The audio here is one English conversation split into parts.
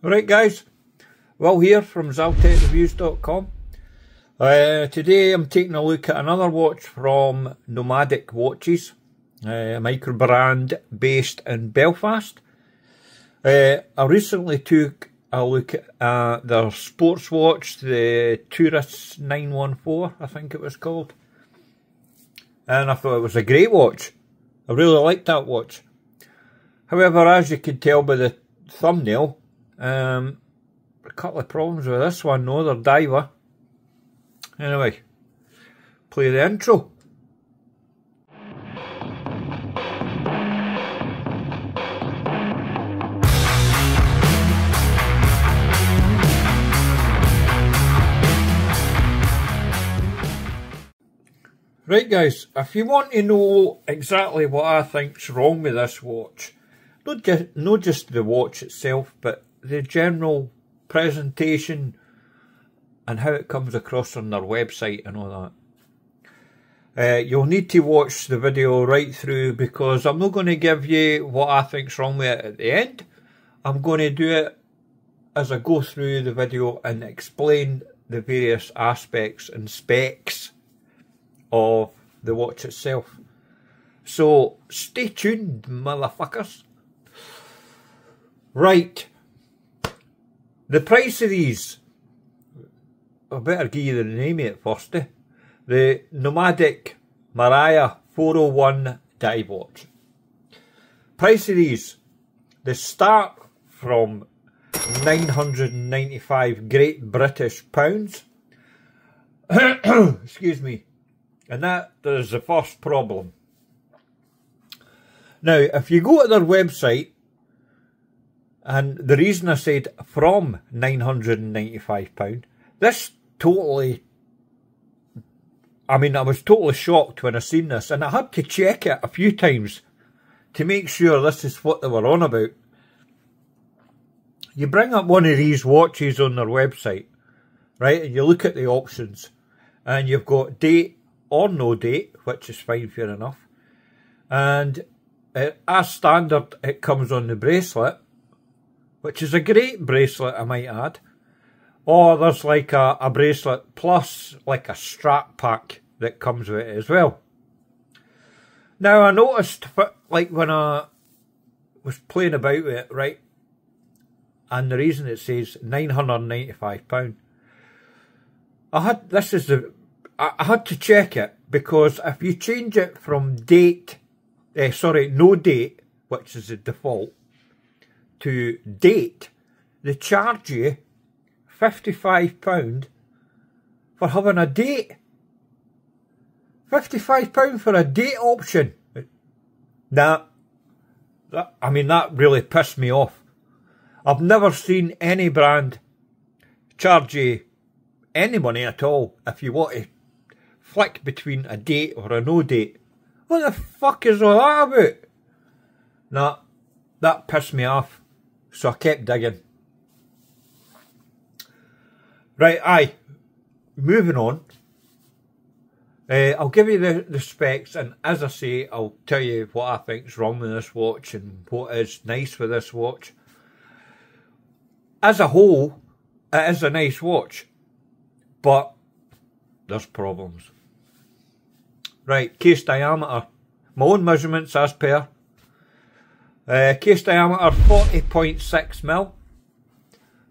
Alright guys, Will here from ZaltekReviews.com. Today I'm taking a look at another watch from Nomadic Watches, a microbrand based in Belfast. I recently took a look at their sports watch, the Tourist 914 I think it was called, and I thought it was a great watch. I really liked that watch. However, as you can tell by the thumbnail, a couple of problems with this one. No, they're diver. Anyway, play the intro. Right guys, if you want to know exactly what I think's wrong with this watch, not just the watch itself, but the general presentation and how it comes across on their website and all that, you'll need to watch the video right through, because I'm not going to give you what I think's wrong with it at the end. I'm going to do it as I go through the video and explain the various aspects and specs of the watch itself. So stay tuned, motherfuckers. Right, the price of these, I better give you the name of it first. The Nomadic Marai 401 dive watch. Price of these, they start from 995 Great British pounds. Excuse me. And that is the first problem. Now, if you go to their website, and the reason I said from £995, this totally, I was totally shocked when I seen this, and I had to check it a few times to make sure this is what they were on about. You bring up one of these watches on their website, right, and you look at the options, and you've got date or no date, which is fine, fair enough, and as standard it comes on the bracelet, which is a great bracelet, I might add. Or there's like a bracelet plus like a strap pack that comes with it as well. Now I noticed, like when I was playing about with it, right, and the reason it says £995, I had to check it, because if you change it from date, no date, which is the default, to date, they charge you £55 for having a date. £55 for a date option. Now, that really pissed me off. I've never seen any brand charge you any money at all if you want to flick between a date or a no date. What the fuck is all that about? Nah, that pissed me off. So I kept digging. Right, moving on. I'll give you the specs, and as I say, I'll tell you what I think's wrong with this watch and what is nice with this watch. As a whole, it is a nice watch, but there's problems. Right, case diameter. My own measurements as per. Case diameter 40.6mm,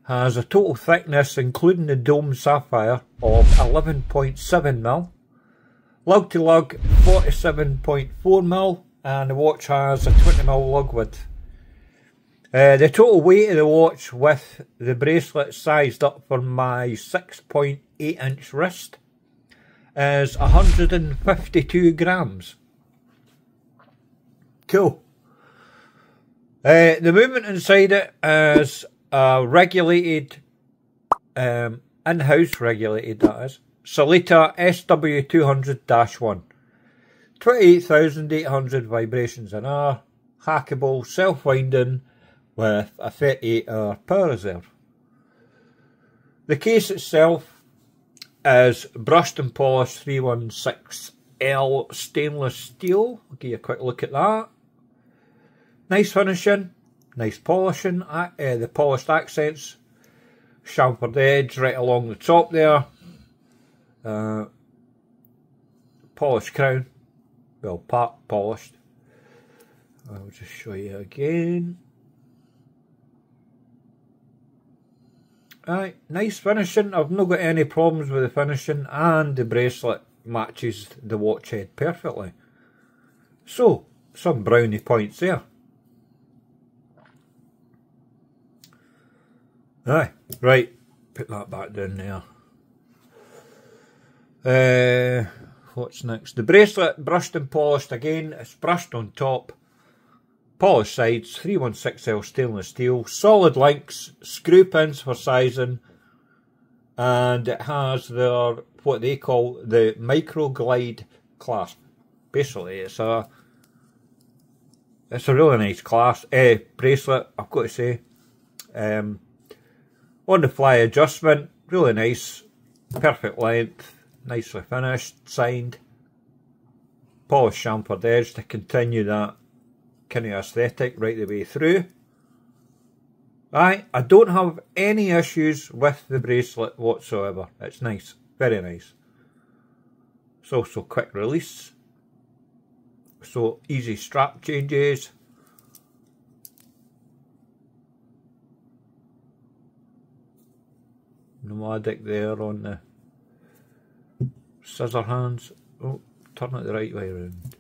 has a total thickness including the dome sapphire of 11.7mm, lug to lug 47.4mm, and the watch has a 20mm lug width. The total weight of the watch with the bracelet sized up for my 6.8 inch wrist is 152 grams. Cool. The movement inside it is regulated, in-house regulated, that is, Salita SW200-1, 28,800 vibrations an hour, hackable, self-winding with a 38-hour power reserve. The case itself is brushed and polished 316L stainless steel. I'll give you a quick look at that. Nice finishing, Nice polishing, the polished accents, chamfered edge right along the top there, polished crown, well, part polished. I'll just show you again. Aye, nice finishing. I've not got any problems with the finishing, and the bracelet matches the watch head perfectly. So, some brownie points there. Aye, right, put that back down there. What's next? The bracelet, brushed and polished again. It's brushed on top, polished sides, 316L stainless steel, solid links, screw pins for sizing, and it has their, what they call the microglide clasp. Basically, it's a really nice bracelet, I've got to say. On the fly adjustment, really nice, perfect length, nicely finished, signed, polished chamfered edge to continue that kind of aesthetic right the way through. Aye, I don't have any issues with the bracelet whatsoever. It's nice, very nice. It's also quick release, so easy strap changes. Nomadic there on the scissor hands. Oh, turn it the right way around.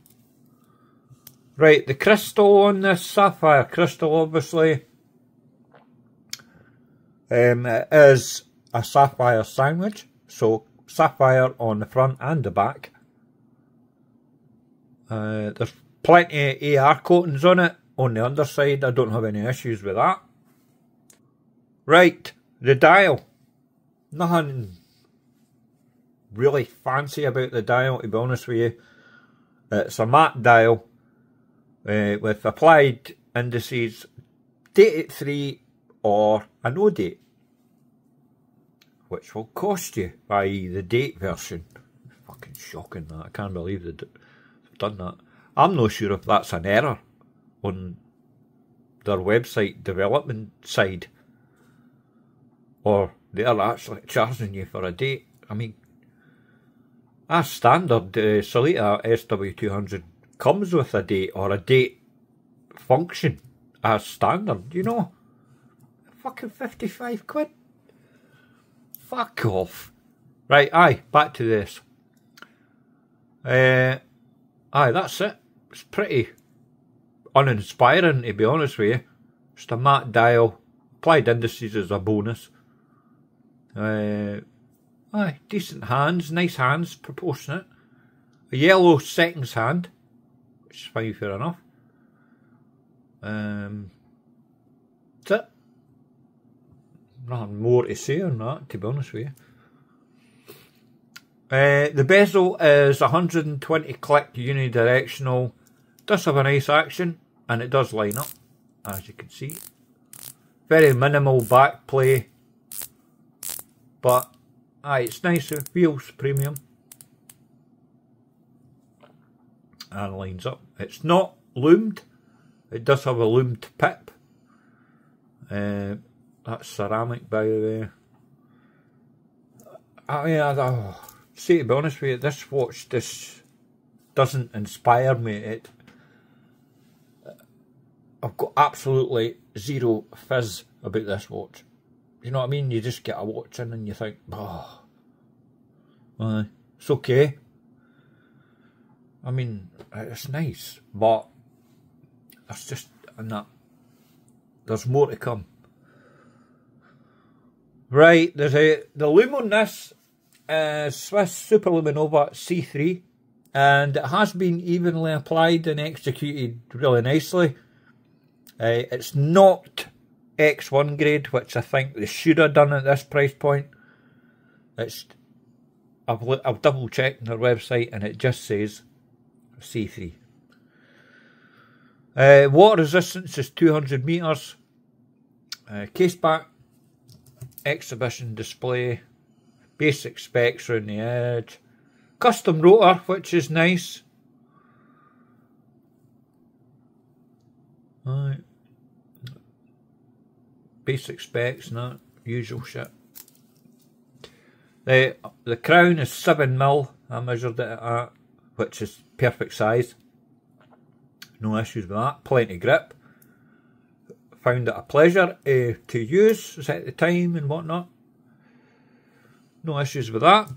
Right, the crystal on this, sapphire crystal obviously. It is a sapphire sandwich, so sapphire on the front and the back. There's plenty of AR coatings on it. On the underside, I don't have any issues with that. Right, the dial. Nothing really fancy about the dial, to be honest with you. It's a matte dial with applied indices, date at 3 or a no date, which will cost you, i.e. the date version. Fucking shocking that, I can't believe they've done that. I'm not sure if that's an error on their website development side, or they're actually charging you for a date. I mean, as standard, Solita SW200 comes with a date, or a date function as standard, you know. Fucking 55 quid. Fuck off. Right, aye, back to this. Aye, that's it. It's pretty uninspiring, to be honest with you. Just a matte dial. Applied indices is a bonus. Aye, decent hands, nice hands, proportionate. A yellow seconds hand, which is fine, fair enough. That's it. Nothing more to say on that, to be honest with you. The bezel is 120 click unidirectional. Does have a nice action, and it does line up, as you can see. Very minimal back play, but aye, it's nice. It feels premium and lines up. It's not loomed. It does have a loomed pip. That's ceramic, by the way. I mean, see, to be honest with you, this watch doesn't inspire me. I've got absolutely zero fizz about this watch. You know what I mean? You just get a watch in and you think, oh, it's okay. I mean, it's nice, but it's just, there's more to come. Right, there's the loom on this is Swiss Superluminova C3, and it has been evenly applied and executed really nicely. It's not X1 grade, which I think they should have done at this price point. I've double checked their website and it just says C3. Water resistance is 200 meters. Case back, exhibition display, basic specs around the edge, custom rotor, which is nice. basic specs and that, usual shit. The crown is 7mm, I measured it at, which is perfect size. No issues with that, plenty grip. Found it a pleasure to use at the time and whatnot. No issues with that.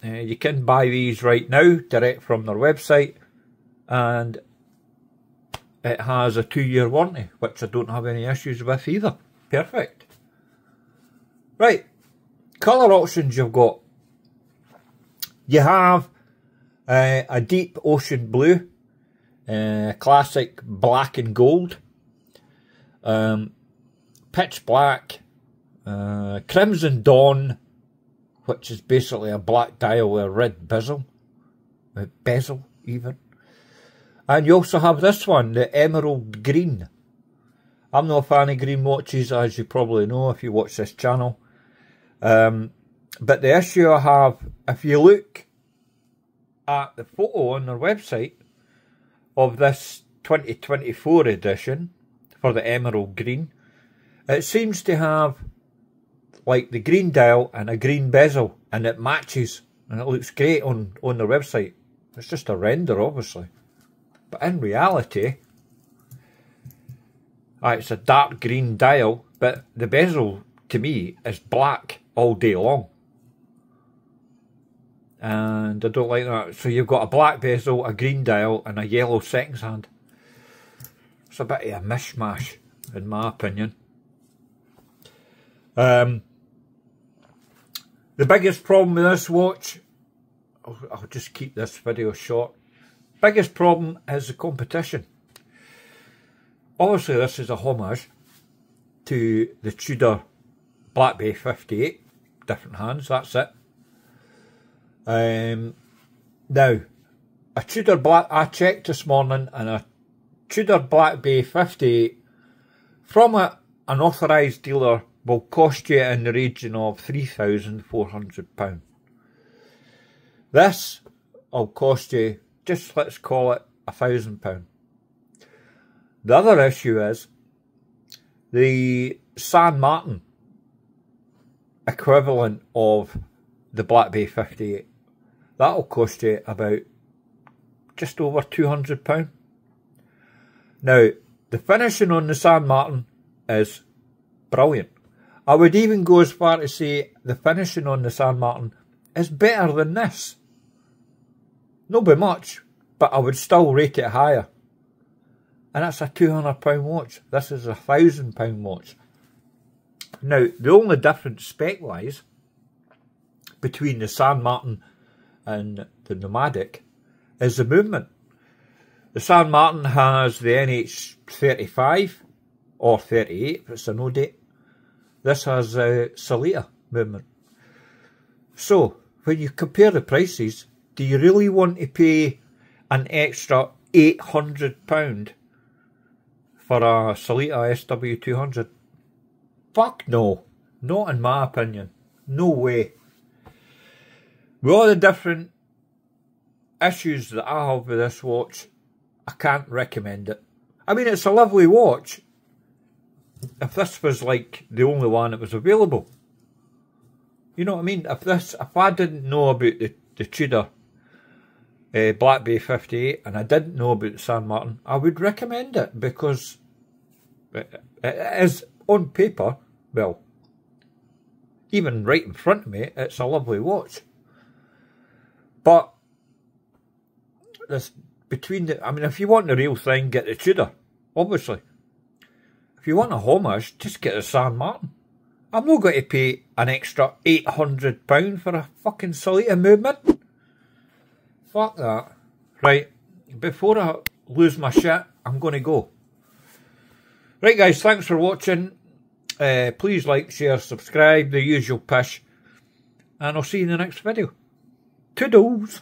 You can buy these right now, direct from their website. And it has a 2-year warranty, which I don't have any issues with either. Perfect. Right, colour options you've got. You have a deep ocean blue, classic black and gold, pitch black, crimson dawn, which is basically a black dial with a red bezel even. And you also have this one, the emerald green. I'm not a fan of green watches, as you probably know if you watch this channel. But the issue I have, if you look at the photo on their website of this 2024 edition for the emerald green, it seems to have like the green dial and a green bezel, and it matches, and it looks great on their website. It's just a render, obviously. But in reality, it's a dark green dial, but the bezel, to me, is black all day long. And I don't like that. So you've got a black bezel, a green dial, and a yellow seconds hand. It's a bit of a mishmash, in my opinion. The biggest problem with this watch, I'll just keep this video short. Biggest problem is the competition. Obviously this is a homage to the Tudor Black Bay 58, different hands, that's it. Now, a Tudor Black, I checked this morning, and a Tudor Black Bay 58 from an authorised dealer will cost you in the region of £3,400. This will cost you, just let's call it £1,000. The other issue is the San Martin equivalent of the Black Bay 58. That'll cost you about just over £200. Now, the finishing on the San Martin is brilliant. I would even go as far to say the finishing on the San Martin is better than this. Not by much, but I would still rate it higher. And that's a £200 watch. This is a £1,000 watch. Now, the only difference spec-wise between the San Martin and the Nomadic is the movement. The San Martin has the NH35 or 38 if it's a no date. This has Salita movement. So, when you compare the prices, do you really want to pay an extra £800 for a Salita SW200? Fuck no. Not in my opinion. No way. With all the different issues that I have with this watch, I can't recommend it. I mean, it's a lovely watch. If this was like the only one that was available. You know what I mean? If I didn't know about the Tudor Black Bay 58 and I didn't know about the San Martin, I would recommend it because it is on paper, well, even right in front of me, it's a lovely watch. But this between the, I mean, if you want the real thing, get the Tudor, obviously. If you want a homage, just get the San Martin. I'm not going to pay an extra £800 for a fucking Salita movement. Fuck that. Right, before I lose my shit, I'm going to go. Right guys, thanks for watching. Please like, share, subscribe, the usual pish. And I'll see you in the next video. Toodles!